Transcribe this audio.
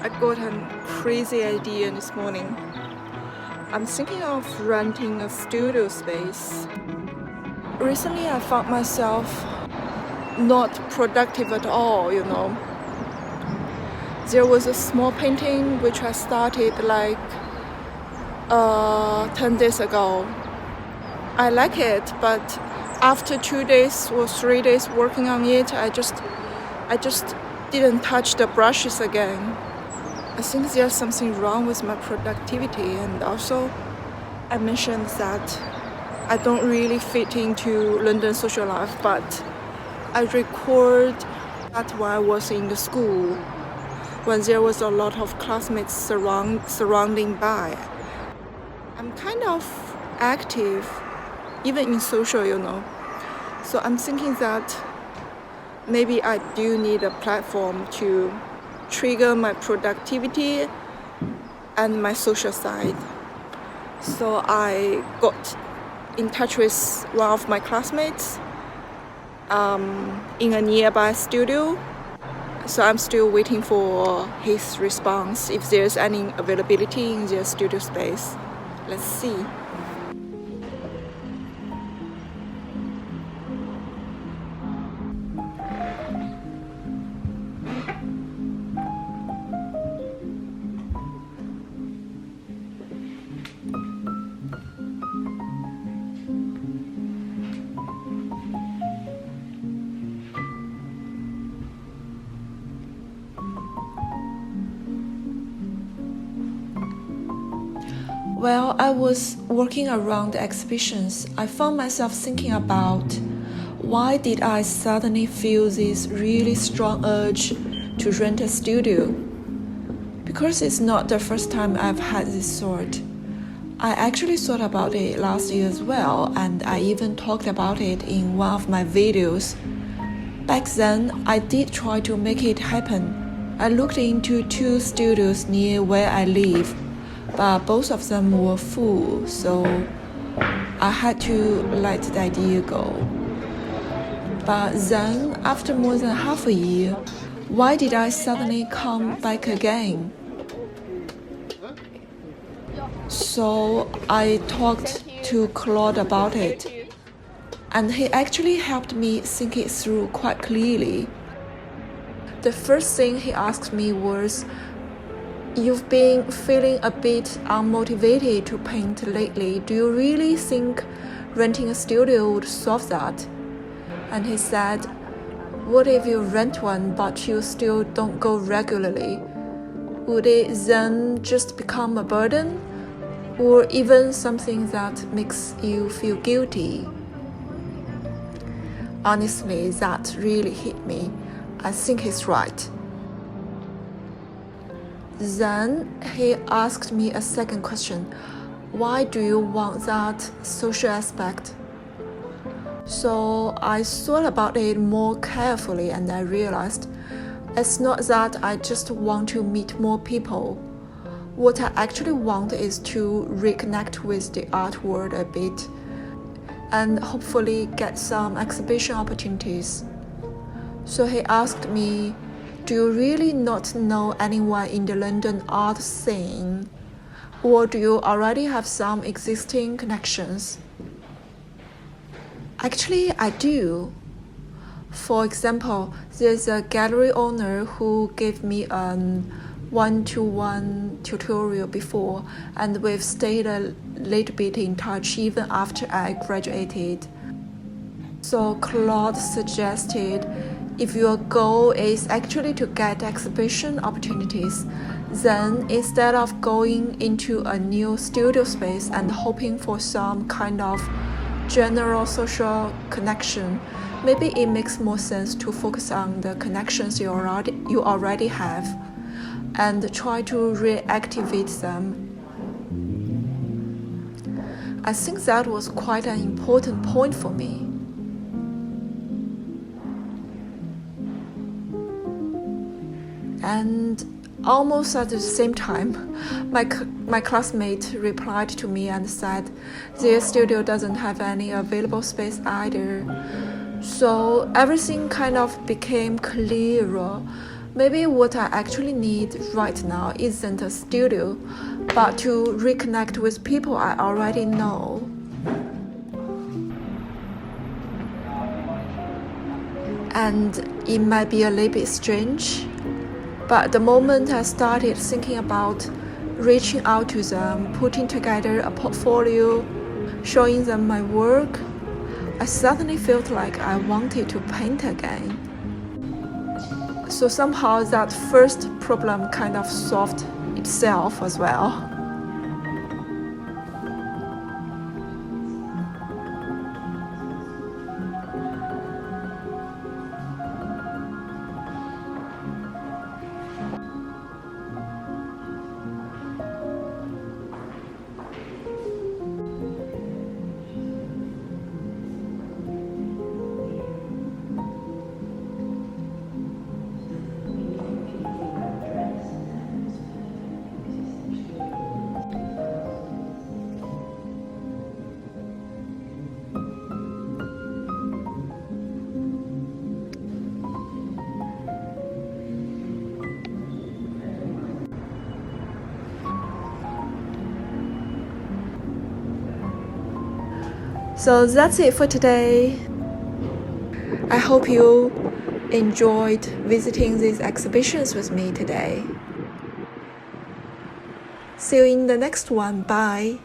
I got a crazy idea this morning. I'm thinking of renting a studio space. Recently, I found myself not productive at all. There was a small painting which I started like 10 days ago. I like it, but after 2 days or 3 days working on it, I just didn't touch the brushes again. I think there's something wrong with my productivity, and also I mentioned that I don't really fit into London social life, but I record that while I was in the school when there was a lot of classmates surrounding by. I'm kind of active, even in social. So I'm thinking that maybe I do need a platform to trigger my productivity and my social side. So I got in touch with one of my classmates in a nearby studio. So I'm still waiting for his response if there's any availability in their studio space. Let's see. While I was working around the exhibitions, I found myself thinking about why did I suddenly feel this really strong urge to rent a studio? Because it's not the first time I've had this thought. I actually thought about it last year as well, and I even talked about it in one of my videos. Back then, I did try to make it happen. I looked into 2 studios near where I live, but both of them were full, so I had to let the idea go. But then, after more than half a year, why did I suddenly come back again? So I talked to Claude about it, and he actually helped me think it through quite clearly. The first thing he asked me was, "You've been feeling a bit unmotivated to paint lately. Do you really think renting a studio would solve that?" And he said, "What if you rent one but you still don't go regularly? Would it then just become a burden? Or even something that makes you feel guilty?" Honestly, that really hit me. I think he's right. Then he asked me a second question. Why do you want that social aspect? So I thought about it more carefully, and I realized it's not that I just want to meet more people. What I actually want is to reconnect with the art world a bit and hopefully get some exhibition opportunities. So he asked me, "Do you really not know anyone in the London art scene? Or do you already have some existing connections?" Actually, I do. For example, there's a gallery owner who gave me a one-to-one tutorial before, and we've stayed a little bit in touch even after I graduated. So Claude suggested, if your goal is actually to get exhibition opportunities, then instead of going into a new studio space and hoping for some kind of general social connection, maybe it makes more sense to focus on the connections you already have and try to reactivate them. I think that was quite an important point for me. And almost at the same time, my classmate replied to me and said their studio doesn't have any available space either. So everything kind of became clearer. Maybe what I actually need right now isn't a studio, but to reconnect with people I already know. And it might be a little bit strange, but the moment I started thinking about reaching out to them, putting together a portfolio, showing them my work, I suddenly felt like I wanted to paint again. So somehow that first problem kind of solved itself as well. So that's it for today. I hope you enjoyed visiting these exhibitions with me today. See you in the next one. Bye.